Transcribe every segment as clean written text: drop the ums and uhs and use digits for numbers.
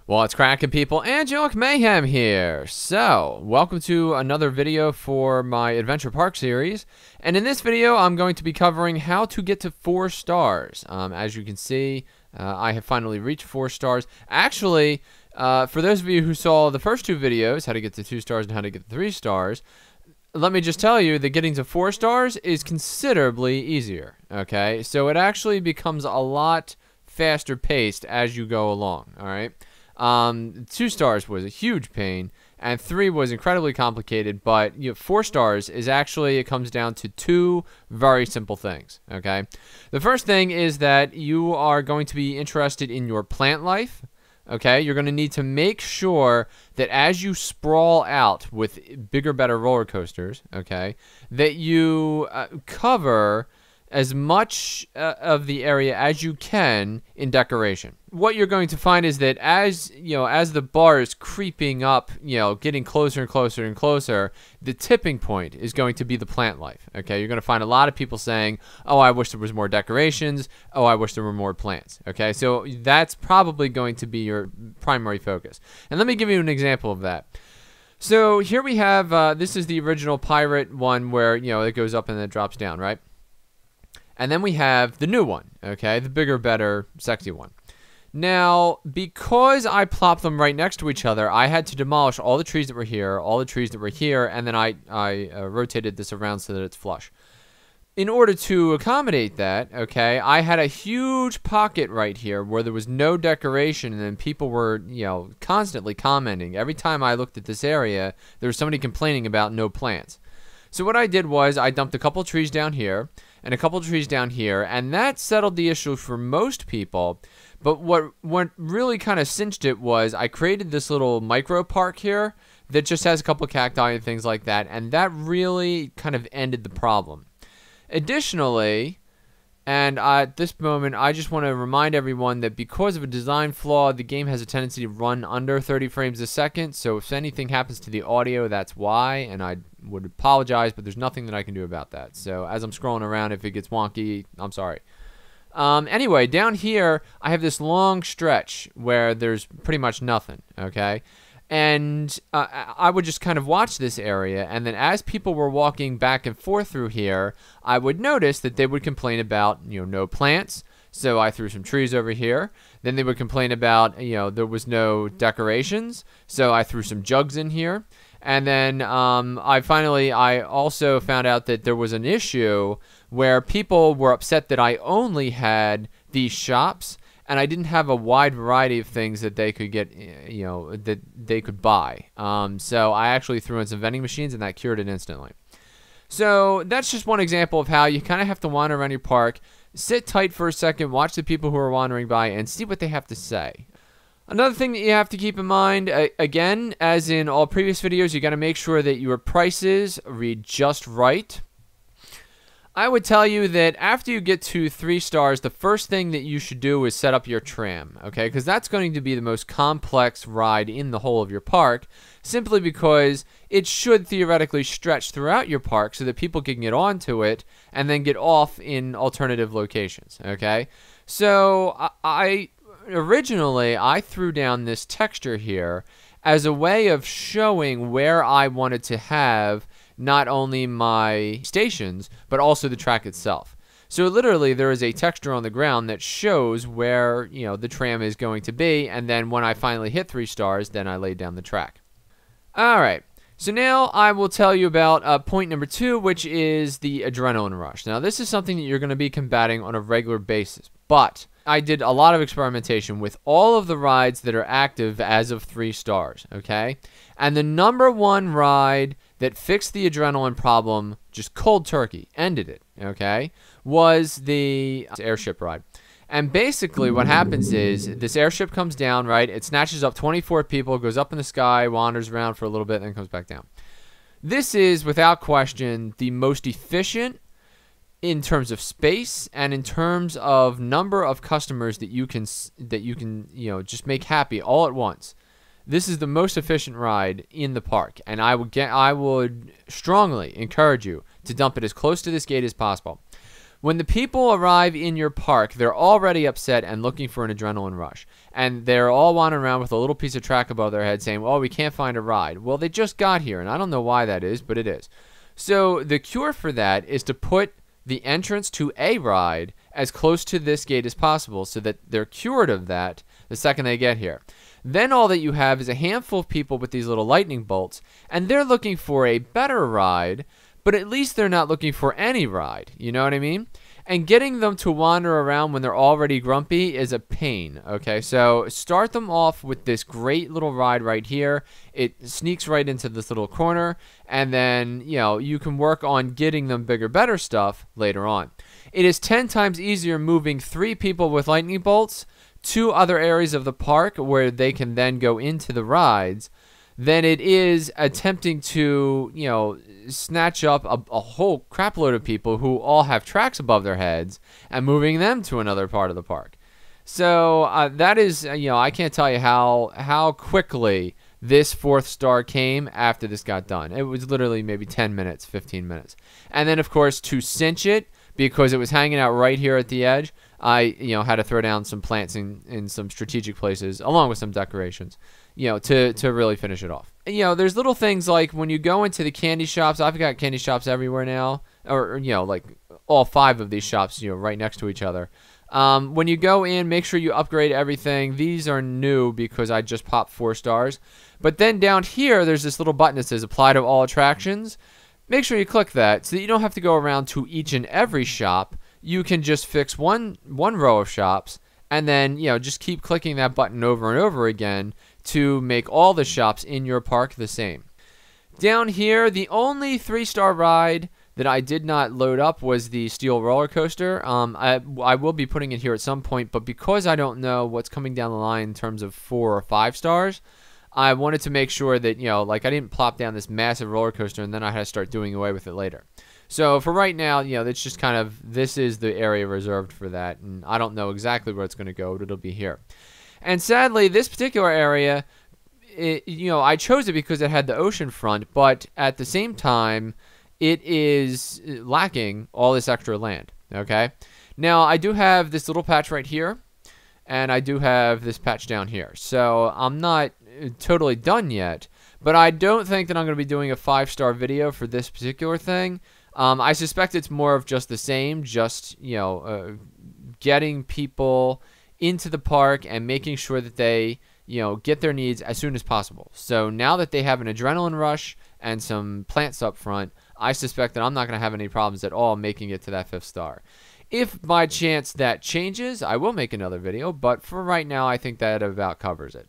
Well, it's cracking, people. Angelic Mayhem here. So, welcome to another video for my Adventure Park series. And in this video, I'm going to be covering how to get to 4 stars. As you can see, I have finally reached 4 stars. Actually, for those of you who saw the first 2 videos, how to get to 2 stars and how to get to 3 stars, let me just tell you that getting to 4 stars is considerably easier. Okay, so it actually becomes a lot faster paced as you go along. All right. 2 stars was a huge pain, and 3 was incredibly complicated, but 4 stars is actually, it comes down to 2 very simple things, okay? The first thing is that you are going to be interested in your plant life, okay? You're going to need to make sure that as you sprawl out with bigger, better roller coasters, okay, that you cover as much of the area as you can in decoration. What you're going to find is that as the bar is creeping up, getting closer and closer and closer, the tipping point is going to be the plant life. Okay, you're going to find a lot of people saying, "Oh, I wish there was more decorations. Oh, I wish there were more plants." Okay, so that's probably going to be your primary focus. And let me give you an example of that. So here we have this is the original pirate one where it goes up and then it drops down, right? And then we have the new one, okay? The bigger, better, sexy one. Now, because I plopped them right next to each other, I had to demolish all the trees that were here, all the trees that were here, and then I rotated this around so that it's flush. In order to accommodate that, okay, I had a huge pocket right here where there was no decoration, and then people were, constantly commenting. Every time I looked at this area, there was somebody complaining about no plants. So what I did was I dumped a couple trees down here and a couple trees down here, and that settled the issue for most people. But what really kind of cinched it was I created this little micro park here that just has a couple cacti and things like that, and that really kind of ended the problem. Additionally, and at this moment, I just want to remind everyone that because of a design flaw, the game has a tendency to run under 30 frames a second. So if anything happens to the audio, that's why. And I would apologize, but there's nothing that I can do about that. So as I'm scrolling around, if it gets wonky, I'm sorry. Anyway, down here, I have this long stretch where there's pretty much nothing, okay? And I would just kind of watch this area, and then as people were walking back and forth through here, I would notice that they would complain about, no plants, so I threw some trees over here. Then they would complain about, there was no decorations, so I threw some jugs in here. And then I also found out that there was an issue where people were upset that I only had these shops, and I didn't have a wide variety of things that they could get, that they could buy. So I actually threw in some vending machines, and that cured it instantly. So that's just one example of how you kind of have to wander around your park, sit tight for a second, watch the people who are wandering by, and see what they have to say. Another thing that you have to keep in mind, again, as in all previous videos, you got to make sure that your prices read just right. I would tell you that after you get to 3 stars, the first thing that you should do is set up your tram, okay? Because that's going to be the most complex ride in the whole of your park, simply because it should theoretically stretch throughout your park so that people can get onto it and then get off in alternative locations, okay? So originally, I threw down this texture here as a way of showing where I wanted to have not only my stations, but also the track itself. So literally, there is a texture on the ground that shows where, the tram is going to be, and then when I finally hit 3 stars, then I laid down the track. Alright, so now I will tell you about point number 2, which is the adrenaline rush. Now, this is something that you're going to be combating on a regular basis, but I did a lot of experimentation with all of the rides that are active as of 3 stars, okay? And the number 1 ride that fixed the adrenaline problem, just cold turkey, ended it, okay, was the airship ride. And basically what happens is this airship comes down, right? It snatches up 24 people, goes up in the sky, wanders around for a little bit, and then comes back down. This is, without question, the most efficient in terms of space and in terms of number of customers that you can just make happy all at once. This is the most efficient ride in the park, and I would strongly encourage you to dump it as close to this gate as possible. When the people arrive in your park, they're already upset and looking for an adrenaline rush. And they're all wandering around with a little piece of track above their head saying, well, we can't find a ride. Well, they just got here, and I don't know why that is, but it is. So the cure for that is to put the entrance to a ride as close to this gate as possible so that they're cured of that the second they get here. Then all that you have is a handful of people with these little lightning bolts, and they're looking for a better ride, but at least they're not looking for any ride. You know what I mean? And getting them to wander around when they're already grumpy is a pain, okay? So start them off with this great little ride right here. It sneaks right into this little corner, and then, you know, you can work on getting them bigger, better stuff later on. It is 10 times easier moving 3 people with lightning bolts to other areas of the park where they can then go into the rides than it is attempting to, you know, snatch up a whole crap load of people who all have tracks above their heads and moving them to another part of the park. So that is, you know, I can't tell you how quickly this 4th star came after this got done. It was literally maybe 10 minutes, 15 minutes. And then, of course, to cinch it, because it was hanging out right here at the edge, I, you know, had to throw down some plants in some strategic places, along with some decorations, you know, to really finish it off. And, you know, there's little things like when you go into the candy shops. I've got candy shops everywhere now, or you know, like all 5 of these shops, you know, right next to each other. When you go in, make sure you upgrade everything. These are new because I just popped 4 stars. But then down here, there's this little button that says apply to all attractions. Make sure you click that so that you don't have to go around to each and every shop. You can just fix one row of shops and then, you know, just keep clicking that button over and over again to make all the shops in your park the same. Down here, the only 3-star ride that I did not load up was the steel roller coaster. I will be putting it here at some point, but because I don't know what's coming down the line in terms of 4 or 5 stars, I wanted to make sure that, you know, like I didn't plop down this massive roller coaster and then I had to start doing away with it later. So for right now, you know, it's just kind of, this is the area reserved for that, and I don't know exactly where it's going to go, but it'll be here. And sadly, this particular area, you know, I chose it because it had the ocean front, but at the same time, it is lacking all this extra land, okay? Now, I do have this little patch right here, and I do have this patch down here. So I'm not totally done yet, but I don't think that I'm going to be doing a 5-star video for this particular thing. I suspect it's more of just the same, just, you know, getting people into the park and making sure that they, you know, get their needs as soon as possible. So now that they have an adrenaline rush and some plants up front, I suspect that I'm not going to have any problems at all making it to that 5th star. If by chance that changes, I will make another video, but for right now, I think that about covers it.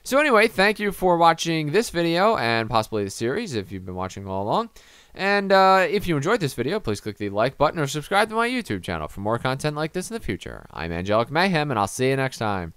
So anyway, thank you for watching this video and possibly the series if you've been watching all along. And if you enjoyed this video, please click the like button or subscribe to my YouTube channel for more content like this in the future. I'm Angelic Mayhem, and I'll see you next time.